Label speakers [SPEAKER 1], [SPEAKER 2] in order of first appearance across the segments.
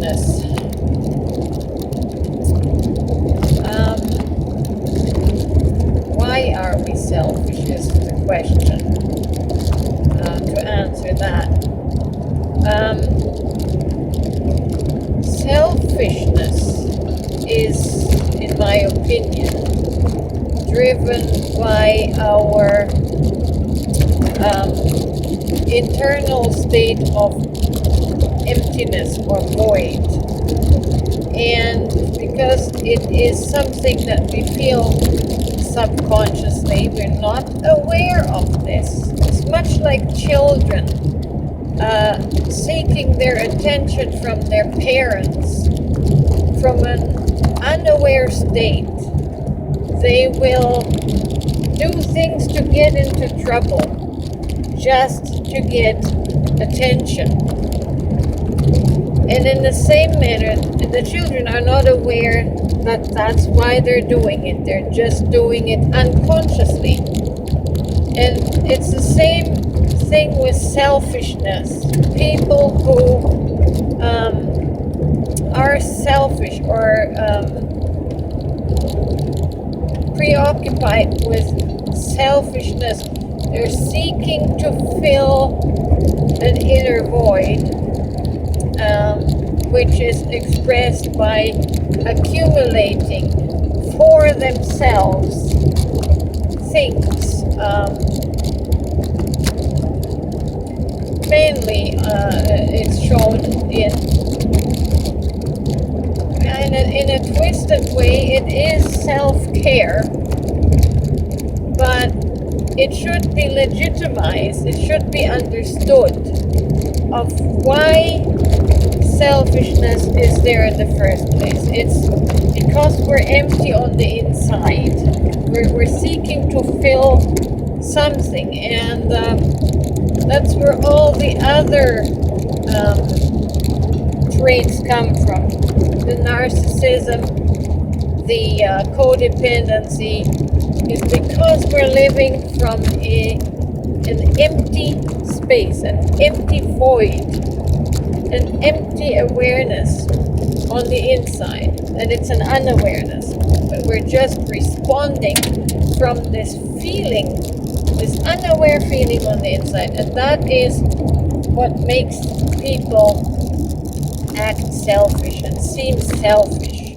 [SPEAKER 1] Selfishness. Why are we selfish is the question. To answer that, selfishness is, in my opinion, driven by our internal state of emptiness or void. And because it is something that we feel subconsciously, we're not aware of this. It's much like children seeking their attention from their parents from an unaware state. They will do things to get into trouble just to get attention. And in the same manner, the children are not aware that that's why they're doing it. They're just doing it unconsciously. And it's the same thing with selfishness. People who are selfish or preoccupied with selfishness, they're seeking to fill an inner void, which is expressed by accumulating for themselves things. Mainly, it's shown in a twisted way. It is self-care, but it should be legitimized. It should be understood of why selfishness is there in the first place. It's because we're empty on the inside. We're seeking to fill something, and that's where all the other traits come from. The narcissism, the codependency, is because we're living from an empty space, an empty void, an empty awareness on the inside. And it's an unawareness, but we're just responding from this feeling, this unaware feeling on the inside. And that is what makes people act selfish and seem selfish.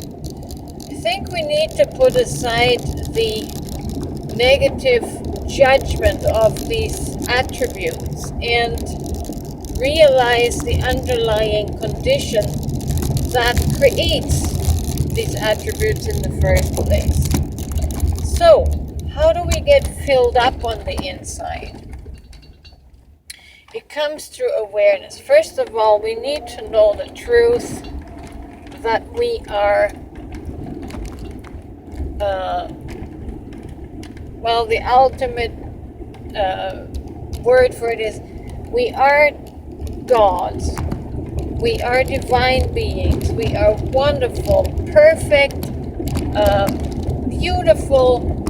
[SPEAKER 1] I think we need to put aside the negative judgment of these attributes and realize the underlying condition that creates these attributes in the first place. So, how do we get filled up on the inside? It comes through awareness. First of all, we need to know the truth that we are, the ultimate word for it is, we are gods. We are divine beings. We are wonderful, perfect, beautiful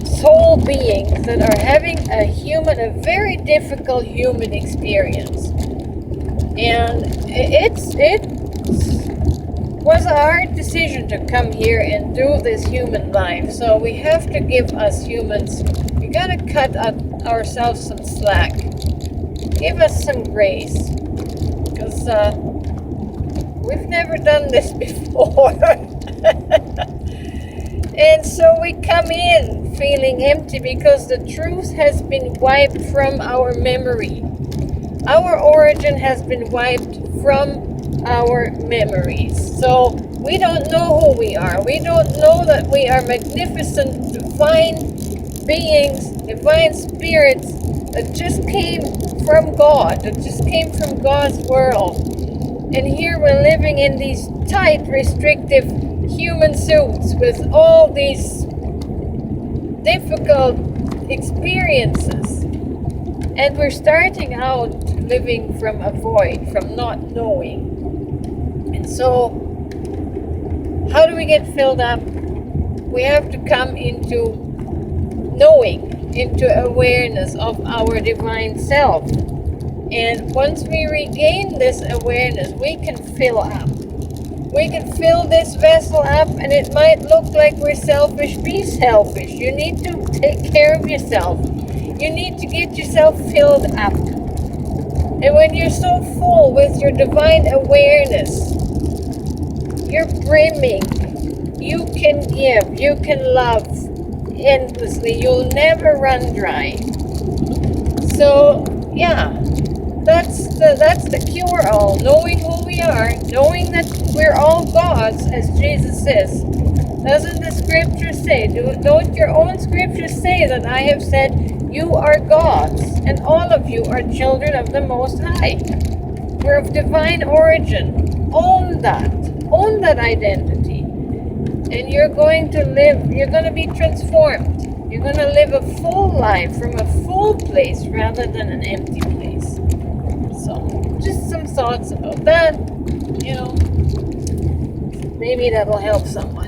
[SPEAKER 1] soul beings that are having a very difficult human experience. And it was a hard decision to come here and do this human life. So we have to give us humans, we gotta cut ourselves some slack. Give us some grace. Because we've never done this before. And so we come in feeling empty because the truth has been wiped from our memory. Our origin has been wiped from our memories. So we don't know who we are. We don't know that we are magnificent, divine beings, divine spirits that just came from God, that just came from God's world. And here we're living in these tight, restrictive human suits with all these difficult experiences. And we're starting out living from a void, from not knowing. And so, how do we get filled up? We have to come into knowing, into awareness of our divine self. And once we regain this awareness, we can fill up. We can fill this vessel up, and it might look like we're selfish. Be selfish. You need to take care of yourself. You need to get yourself filled up. And when you're so full with your divine awareness, you're brimming. You can give. You can love endlessly. You'll never run dry. So, yeah. That's the cure-all. Knowing who we are, knowing that we're all gods, as Jesus says. Doesn't the scripture say? Don't your own scriptures say that I have said you are gods, and all of you are children of the Most High? We're of divine origin. Own that. Own that identity, and you're going to live. You're going to be transformed. You're going to live a full life from a full place rather than an empty place. So, just some thoughts about that, maybe that'll help someone.